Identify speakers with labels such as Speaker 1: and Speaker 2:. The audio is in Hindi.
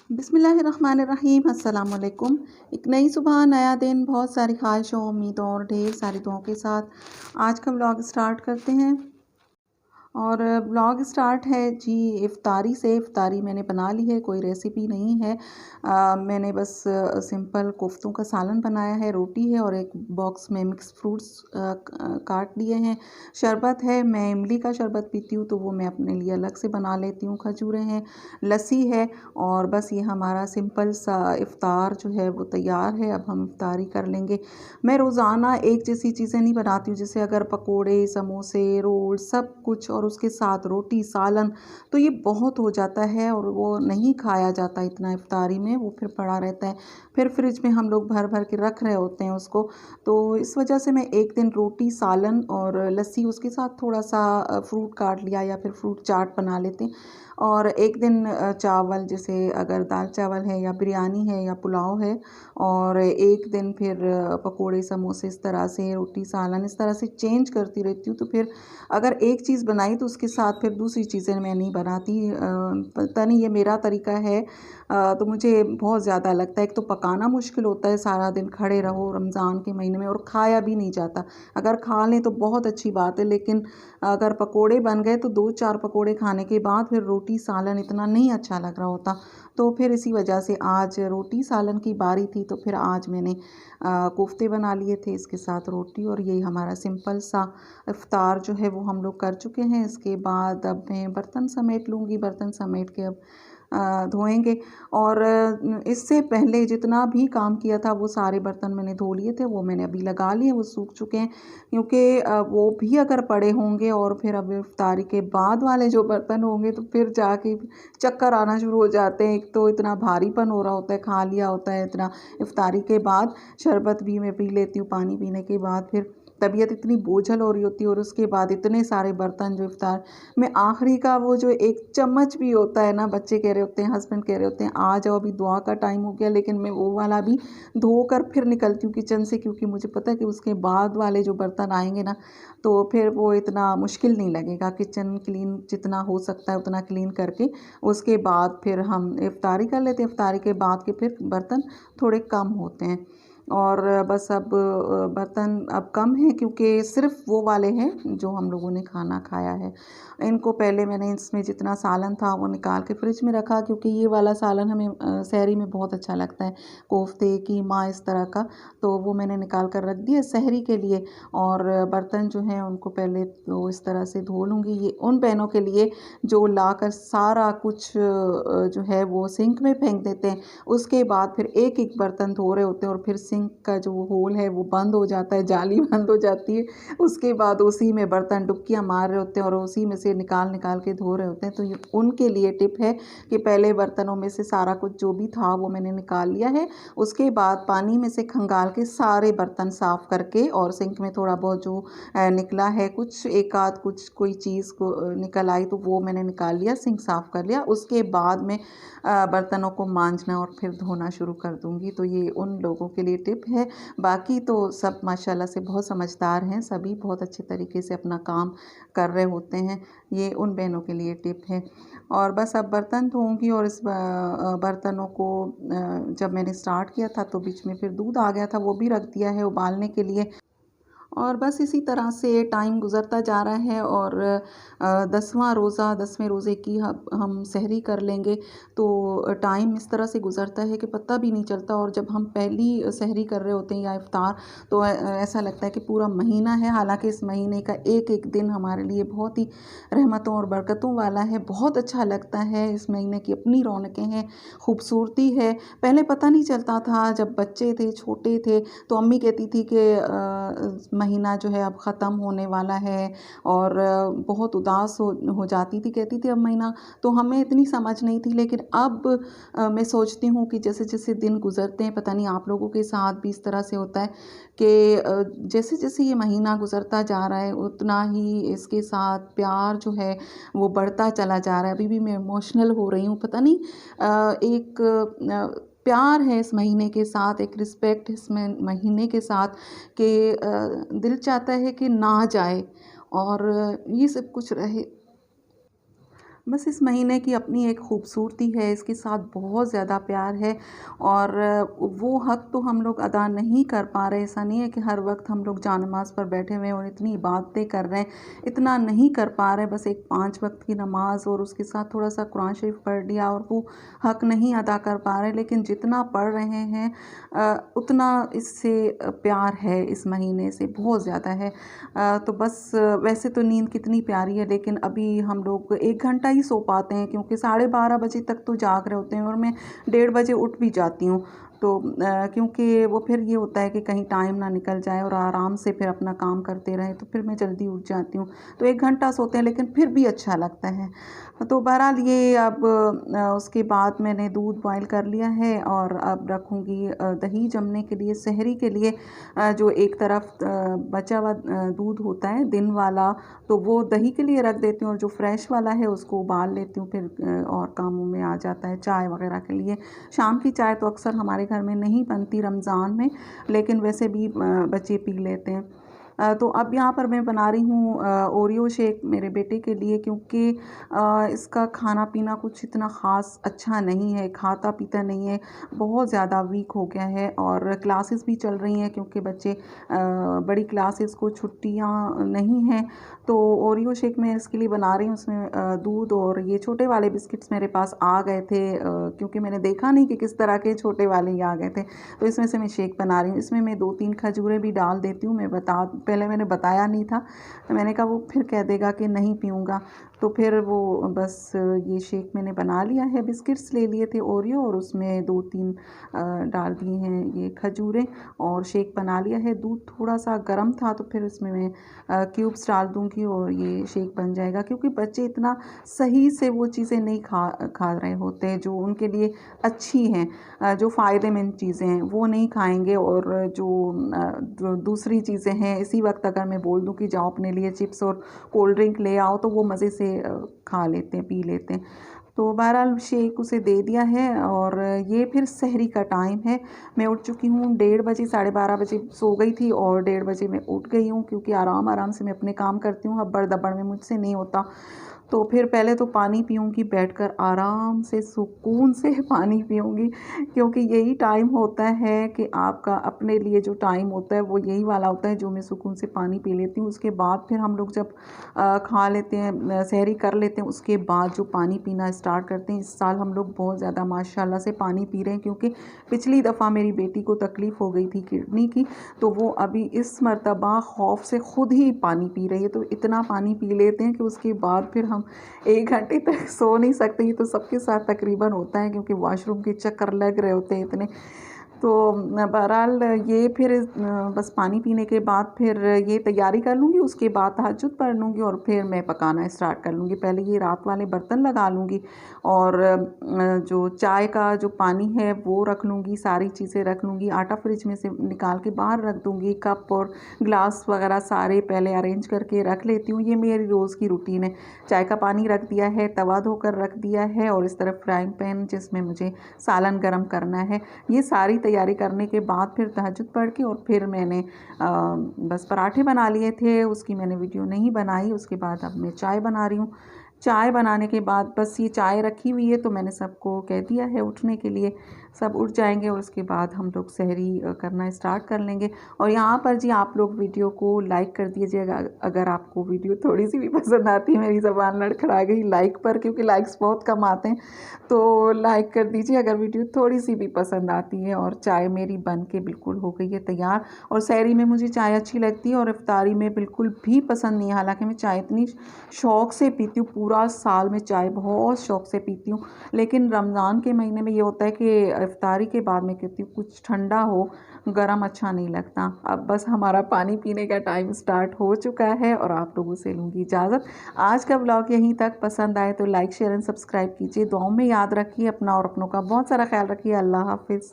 Speaker 1: बिस्मिल्लाहिर्रहमानिर्रहीम। अस्सलाम वालेकुम। एक नई सुबह, नया दिन, बहुत सारी ख्वाहिशों, उम्मीदों और ढेर सारी दुआओं के साथ आज का व्लॉग स्टार्ट करते हैं। और व्लॉग स्टार्ट है जी इफ़्तारी से। इफ़्तारी मैंने बना ली है, कोई रेसिपी नहीं है। मैंने बस सिंपल कोफ्तों का सालन बनाया है, रोटी है और एक बॉक्स में मिक्स फ्रूट्स काट लिए हैं। शरबत है, मैं इमली का शरबत पीती हूँ तो वो मैं अपने लिए अलग से बना लेती हूँ। खजूरें हैं, लस्सी है और बस ये हमारा सिंपल सा इफ़्तार जो है वो तैयार है। अब हम इफ़्तारी कर लेंगे। मैं रोज़ाना एक जैसी चीज़ें नहीं बनाती हूँ, जैसे अगर पकोड़े, समोसे, रोल सब कुछ और उसके साथ रोटी, सालन, तो ये बहुत हो जाता है और वो नहीं खाया जाता इतना इफ़्तारी में, वो फिर पड़ा रहता है। फिर फ्रिज में हम लोग भर भर के रख रहे होते हैं उसको। तो इस वजह से मैं एक दिन रोटी, सालन और लस्सी, उसके साथ थोड़ा सा फ्रूट काट लिया या फिर फ्रूट चाट बना लेते हैं। और एक दिन चावल, जैसे अगर दाल चावल है या बिरयानी है या पुलाव है। और एक दिन फिर पकोड़े, समोसे, इस तरह से रोटी, सालन, इस तरह से चेंज करती रहती हूँ। तो फिर अगर एक चीज़ बनाई तो उसके साथ फिर दूसरी चीज़ें मैं नहीं बनाती। पता नहीं ये मेरा तरीका है। तो मुझे बहुत ज़्यादा लगता है, एक तो पकाना मुश्किल होता है, सारा दिन खड़े रहो रमज़ान के महीने में और खाया भी नहीं जाता। अगर खा लें तो बहुत अच्छी बात है, लेकिन अगर पकोड़े बन गए तो 2-4 पकोड़े खाने के बाद फिर रोटी, सालन इतना नहीं अच्छा लग रहा होता। तो फिर इसी वजह से आज रोटी, सालन की बारी थी तो फिर आज मैंने कोफ्ते बना लिए थे, इसके साथ रोटी। और यही हमारा सिंपल सा इफ़्तार जो है वो हम लोग कर चुके हैं। इसके बाद अब मैं बर्तन समेट लूँगी, बर्तन समेट के अब धोएंगे। और इससे पहले जितना भी काम किया था वो सारे बर्तन मैंने धो लिए थे, वो मैंने अभी लगा लिए, वो सूख चुके हैं। क्योंकि वो भी अगर पड़े होंगे और फिर अब इफ़्तारी के बाद वाले जो बर्तन होंगे तो फिर जाके चक्कर आना शुरू हो जाते हैं। एक तो इतना भारीपन हो रहा होता है, खा लिया होता है इतना इफ़्तारी के बाद। शरबत भी मैं पी लेती हूँ, पानी पीने के बाद फिर तबीयत इतनी बोझल हो रही होती है और उसके बाद इतने सारे बर्तन जो इफ़्तार में आखिरी का वो जो एक चम्मच भी होता है ना, बच्चे कह रहे होते हैं, हस्बैंड कह रहे होते हैं आ जाओ अभी दुआ का टाइम हो गया, लेकिन मैं वो वाला भी धोकर फिर निकलती हूँ किचन से, क्योंकि मुझे पता है कि उसके बाद वाले जो बर्तन आएंगे ना तो फिर वो इतना मुश्किल नहीं लगेगा। किचन क्लीन जितना हो सकता है उतना क्लीन करके उसके बाद फिर हम इफ़्तारी कर लेते हैं। इफ़्तारी के बाद के फिर बर्तन थोड़े कम होते हैं। और बस अब बर्तन अब कम हैं क्योंकि सिर्फ वो वाले हैं जो हम लोगों ने खाना खाया है। इनको पहले मैंने इसमें जितना सालन था वो निकाल के फ्रिज में रखा, क्योंकि ये वाला सालन हमें सहरी में बहुत अच्छा लगता है, कोफ्ते, कीमा, इस तरह का। तो वो मैंने निकाल कर रख दिया सहरी के लिए। और बर्तन जो हैं उनको पहले तो इस तरह से धो लूँगी। ये उन बहनों के लिए जो लाकर सारा कुछ जो है वो सिंक में फेंक देते हैं, उसके बाद फिर एक एक बर्तन धो रहे होते हैं और फिर सिंक का जो होल है वो बंद हो जाता है, जाली बंद हो जाती है। उसके बाद उसी में बर्तन डुबकियाँ मार रहे होते हैं और उसी में से निकाल निकाल के धो रहे होते हैं। तो ये उनके लिए टिप है कि पहले बर्तनों में से सारा कुछ जो भी था वो मैंने निकाल लिया है। उसके बाद पानी में से खंगाल के सारे बर्तन साफ़ करके और सिंक में थोड़ा बहुत जो निकला है, कुछ एक आध कुछ कोई चीज़ को निकल आई तो वो मैंने निकाल लिया, सिंक साफ़ कर लिया। उसके बाद में बर्तनों को मांजना और फिर धोना शुरू कर दूँगी। तो ये उन लोगों के लिए टिप है। बाकी तो सब माशाल्लाह से बहुत समझदार हैं, सभी बहुत अच्छे तरीके से अपना काम कर रहे होते हैं। ये उन बहनों के लिए टिप है। और बस अब बर्तन धोऊँगी और इस बर्तनों को जब मैंने स्टार्ट किया था तो बीच में फिर दूध आ गया था, वो भी रख दिया है उबालने के लिए। और बस इसी तरह से टाइम गुज़रता जा रहा है। और 10वां रोज़ा, 10वें रोज़े की हम सहरी कर लेंगे तो टाइम इस तरह से गुज़रता है कि पता भी नहीं चलता। और जब हम पहली सहरी कर रहे होते हैं या इफ़्तार, तो ऐसा लगता है कि पूरा महीना है। हालांकि इस महीने का एक एक दिन हमारे लिए बहुत ही रहमतों और बरकतों वाला है, बहुत अच्छा लगता है। इस महीने की अपनी रौनकें हैं, खूबसूरती है। पहले पता नहीं चलता था, जब बच्चे थे, छोटे थे, तो अम्मी कहती थी कि महीना जो है अब ख़त्म होने वाला है और बहुत उदास हो जाती थी, कहती थी अब महीना। तो हमें इतनी समझ नहीं थी, लेकिन अब मैं सोचती हूँ कि जैसे जैसे दिन गुज़रते हैं, पता नहीं आप लोगों के साथ भी इस तरह से होता है कि जैसे जैसे ये महीना गुज़रता जा रहा है उतना ही इसके साथ प्यार जो है वो बढ़ता चला जा रहा है। अभी भी मैं इमोशनल हो रही हूँ, पता नहीं एक प्यार है इस महीने के साथ, एक रिस्पेक्ट इस महीने के साथ कि दिल चाहता है कि ना जाए और ये सब कुछ रहे। बस इस महीने की अपनी एक खूबसूरती है, इसके साथ बहुत ज़्यादा प्यार है और वो हक़ तो हम लोग अदा नहीं कर पा रहे। ऐसा नहीं है कि हर वक्त हम लोग जान-नमाज़ पर बैठे हुए हैं और इतनी इबादतें कर रहे हैं, इतना नहीं कर पा रहे। बस एक 5 वक्त की नमाज़ और उसके साथ थोड़ा-सा कुरान शरीफ पढ़ लिया और वो हक़ नहीं अदा कर पा रहे। लेकिन जितना पढ़ रहे हैं उतना इससे प्यार है, इस महीने से बहुत ज़्यादा है। तो बस वैसे तो नींद कितनी प्यारी है, लेकिन अभी हम लोग 1 घंटा ही सो पाते हैं क्योंकि 12:30 बजे तक तो जाग रहे होते हैं और मैं 1:30 बजे उठ भी जाती हूँ। तो क्योंकि वो फिर ये होता है कि कहीं टाइम ना निकल जाए और आराम से फिर अपना काम करते रहें, तो फिर मैं जल्दी उठ जाती हूँ। तो 1 घंटा सोते हैं लेकिन फिर भी अच्छा लगता है। तो बहरहाल ये अब उसके बाद मैंने दूध बॉयल कर लिया है और अब रखूँगी दही जमने के लिए, सहरी के लिए। जो एक तरफ बचा हुआ दूध होता है दिन वाला, तो वो दही के लिए रख देती हूँ और जो फ्रेश वाला है उसको उबाल लेती हूँ, फिर और कामों में आ जाता है चाय वगैरह के लिए। शाम की चाय तो अक्सर हमारे घर में नहीं बनती रमज़ान में, लेकिन वैसे भी बच्चे पी लेते हैं। तो अब यहाँ पर मैं बना रही हूँ ओरियो शेक मेरे बेटे के लिए, क्योंकि इसका खाना-पीना कुछ इतना ख़ास अच्छा नहीं है, खाता-पीता नहीं है, बहुत ज़्यादा वीक हो गया है और क्लासेस भी चल रही हैं क्योंकि बच्चे बड़ी क्लासेस को छुट्टियाँ नहीं हैं। तो ओरियो शेक मैं इसके लिए बना रही हूँ, उसमें दूध और ये छोटे वाले बिस्किट्स मेरे पास आ गए थे, क्योंकि मैंने देखा नहीं कि किस तरह के छोटे वाले ही आ गए थे। तो इसमें से मैं शेक बना रही हूँ। इसमें मैं 2-3 खजूरें भी डाल देती हूँ। पहले मैंने बताया नहीं था, तो मैंने कहा वो फिर कह देगा कि नहीं पीऊँगा, तो फिर वो बस ये शेक मैंने बना लिया है। बिस्किट्स ले लिए थे ओरियो और उसमें 2-3 डाल दिए हैं ये खजूरें और शेक बना लिया है। दूध थोड़ा-सा गर्म था तो फिर इसमें मैं क्यूब्स डाल दूँगी और ये शेक बन जाएगा, क्योंकि बच्चे इतना सही से वो चीज़ें नहीं खा रहे होते हैं जो उनके लिए अच्छी हैं। जो फ़ायदेमंद चीज़ें हैं वो नहीं खाएँगे और जो दूसरी चीज़ें हैं, इसी वक्त अगर मैं बोल दूँ कि जाओ अपने लिए चिप्स और कोल्ड ड्रिंक ले आओ, तो वो मज़े से खा लेते हैं, पी लेते हैं। तो बहरहाल शेक उसे दे दिया है और ये फिर सहरी का टाइम है। मैं उठ चुकी हूँ 1:30 बजे, 12:30 बजे सो गई थी और 1:30 बजे मैं उठ गई हूँ, क्योंकि आराम-आराम से मैं अपने काम करती हूँ, हब्बड़-दब्बड़ में मुझसे नहीं होता। तो फिर पहले तो पानी पीऊँगी, बैठकर आराम से सुकून से पानी पीऊँगी, क्योंकि यही टाइम होता है कि आपका अपने लिए जो टाइम होता है वो यही वाला होता है जो मैं सुकून से पानी पी लेती हूँ। उसके बाद फिर हम लोग जब खा लेते हैं, सहरी कर लेते हैं, उसके बाद जो पानी पीना स्टार्ट करते हैं। इस साल हम लोग बहुत ज़्यादा माशाल्लाह से पानी पी रहे हैं, क्योंकि पिछली दफ़ा मेरी बेटी को तकलीफ़ हो गई थी किडनी की, तो वो अभी इस मर्तबा खौफ़ से खुद ही पानी पी रही है। तो इतना पानी पी लेते हैं कि उसके बाद फिर हम 1 घंटे तक सो नहीं सकते। ये तो सबके साथ तकरीबन होता है, क्योंकि वॉशरूम के चक्कर लग रहे होते हैं इतने। तो बहरहाल ये फिर बस पानी पीने के बाद फिर ये तैयारी कर लूँगी, उसके बाद तहज्जुद पढ़ लूँगी और फिर मैं पकाना स्टार्ट कर लूँगी। पहले ये रात वाले बर्तन लगा लूँगी और जो चाय का जो पानी है वो रख लूँगी, सारी चीज़ें रख लूँगी। आटा फ्रिज में से निकाल के बाहर रख दूँगी, कप और ग्लास वगैरह सारे पहले अरेंज करके रख लेती हूँ। ये मेरी रोज़ की रूटीन है। चाय का पानी रख दिया है, तवा धोकर रख दिया है और इस तरफ फ्राइंग पैन जिसमें मुझे सालन गरम करना है। ये सारी तैयारी करने के बाद फिर तहज्जुद पढ़ के और फिर मैंने बस पराठे बना लिए थे, उसकी मैंने वीडियो नहीं बनाई। उसके बाद अब मैं चाय बना रही हूँ। चाय बनाने के बाद बस ये चाय रखी हुई है, तो मैंने सबको कह दिया है उठने के लिए, सब उठ जाएंगे और उसके बाद हम लोग सहरी करना स्टार्ट कर लेंगे। और यहाँ पर जी आप लोग वीडियो को लाइक कर दीजिएगा अगर आपको वीडियो थोड़ी सी भी पसंद आती है। मेरी ज़बान लड़खड़ा गई लाइक पर, क्योंकि लाइक्स बहुत कम आते हैं, तो लाइक कर दीजिए अगर वीडियो थोड़ी सी भी पसंद आती है। और चाय मेरी बन के बिल्कुल हो गई है तैयार। और सहरी में मुझे चाय अच्छी लगती है और इफ्तारी में बिल्कुल भी पसंद नहीं है। हालांकि मैं चाय इतनी शौक़ से पीती हूँ, पूरा साल में चाय बहुत शौक़ से पीती हूँ, लेकिन रमज़ान के महीने में ये होता है कि इफ्तारी के बाद मैं कहती हूँ कुछ ठंडा हो, गरम अच्छा नहीं लगता। अब बस हमारा पानी पीने का टाइम स्टार्ट हो चुका है और आप लोगों से लूँगी इजाज़त। आज का व्लॉग यहीं तक। पसंद आए तो लाइक शेयर एंड सब्सक्राइब कीजिए। दुआओं में याद रखिए अपना और अपनों का बहुत सारा ख्याल रखिए। अल्लाह हाफ़िज़।